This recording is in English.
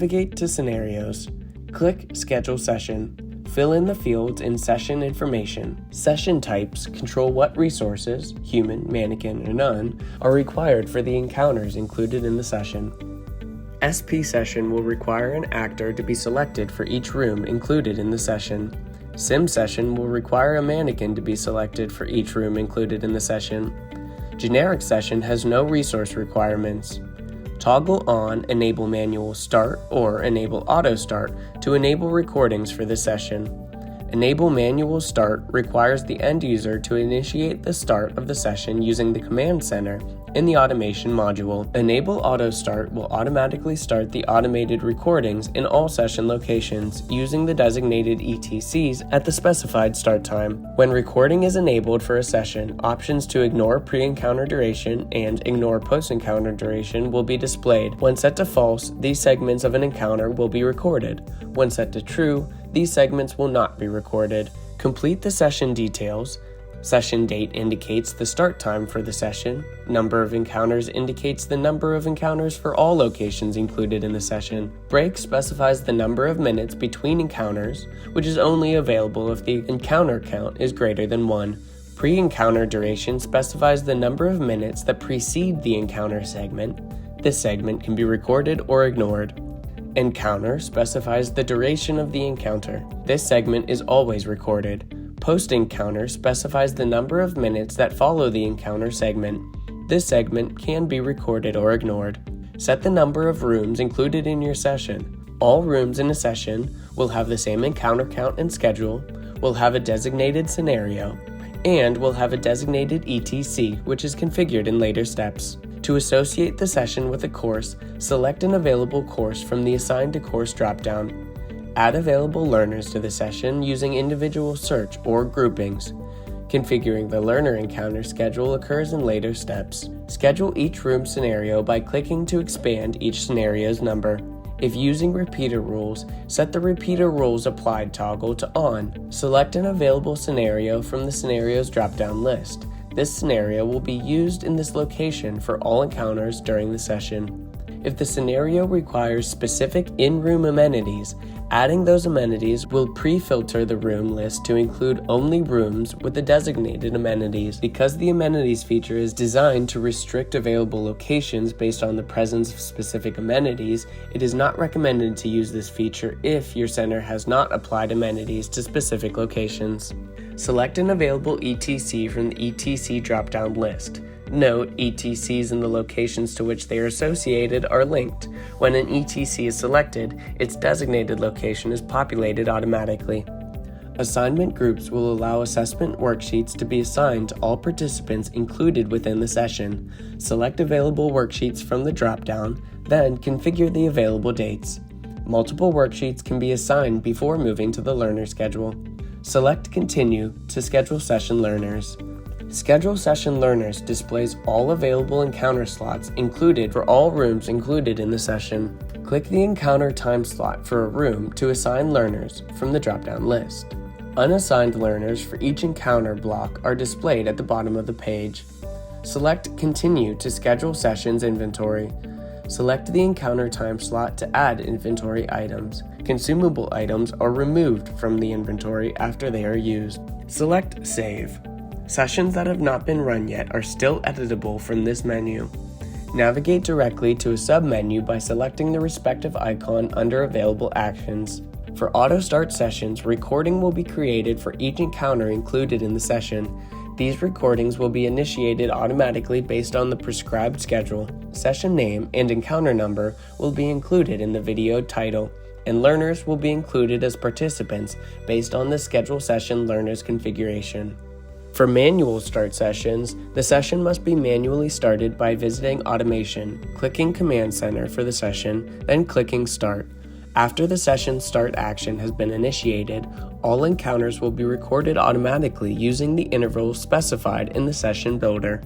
Navigate to Scenarios. Click Schedule Session. Fill in the fields in session information. Session types control what resources, human, mannequin, or none, are required for the encounters included in the session. SP session will require an actor to be selected for each room included in the session. Sim session will require a mannequin to be selected for each room included in the session. Generic session has no resource requirements. Toggle on Enable Manual Start or Enable Auto Start to enable recordings for the session. Enable Manual Start requires the end user to initiate the start of the session using the command center in the automation module. Enable Auto Start will automatically start the automated recordings in all session locations using the designated ETCs at the specified start time. When recording is enabled for a session, options to ignore pre-encounter duration and ignore post-encounter duration will be displayed. When set to false, these segments of an encounter will be recorded. When set to true, these segments will not be recorded. Complete the session details. Session date indicates the start time for the session. Number of encounters indicates the number of encounters for all locations included in the session. Break specifies the number of minutes between encounters, which is only available if the encounter count is greater than 1. Pre-encounter duration specifies the number of minutes that precede the encounter segment. This segment can be recorded or ignored. Encounter specifies the duration of the encounter. This segment is always recorded. Post-encounter specifies the number of minutes that follow the encounter segment. This segment can be recorded or ignored. Set the number of rooms included in your session. All rooms in a session will have the same encounter count and schedule, will have a designated scenario, and will have a designated ETC, which is configured in later steps. To associate the session with a course, select an available course from the Assign to Course dropdown. Add available learners to the session using individual search or groupings. Configuring the learner encounter schedule occurs in later steps. Schedule each room scenario by clicking to expand each scenario's number. If using repeater rules, set the repeater rules applied toggle to on. Select an available scenario from the scenarios dropdown list. This scenario will be used in this location for all encounters during the session. If the scenario requires specific in-room amenities, adding those amenities will pre-filter the room list to include only rooms with the designated amenities. Because the amenities feature is designed to restrict available locations based on the presence of specific amenities, it is not recommended to use this feature if your center has not applied amenities to specific locations. Select an available ETC from the ETC drop-down list. Note, ETCs and the locations to which they are associated are linked. When an ETC is selected, its designated location is populated automatically. Assignment groups will allow assessment worksheets to be assigned to all participants included within the session. Select available worksheets from the drop-down, then configure the available dates. Multiple worksheets can be assigned before moving to the learner schedule. Select Continue to schedule session learners. Schedule Session Learners displays all available encounter slots included for all rooms included in the session. Click the encounter time slot for a room to assign learners from the drop-down list. Unassigned learners for each encounter block are displayed at the bottom of the page. Select Continue to schedule sessions inventory. Select the encounter time slot to add inventory items. Consumable items are removed from the inventory after they are used. Select Save. Sessions that have not been run yet are still editable from this menu. Navigate directly to a submenu by selecting the respective icon under Available Actions. For auto-start sessions, recording will be created for each encounter included in the session. These recordings will be initiated automatically based on the prescribed schedule. Session name and encounter number will be included in the video title, and learners will be included as participants based on the schedule session learners configuration. For manual start sessions, the session must be manually started by visiting Automation, clicking Command Center for the session, then clicking Start. After the session start action has been initiated, all encounters will be recorded automatically using the intervals specified in the session builder.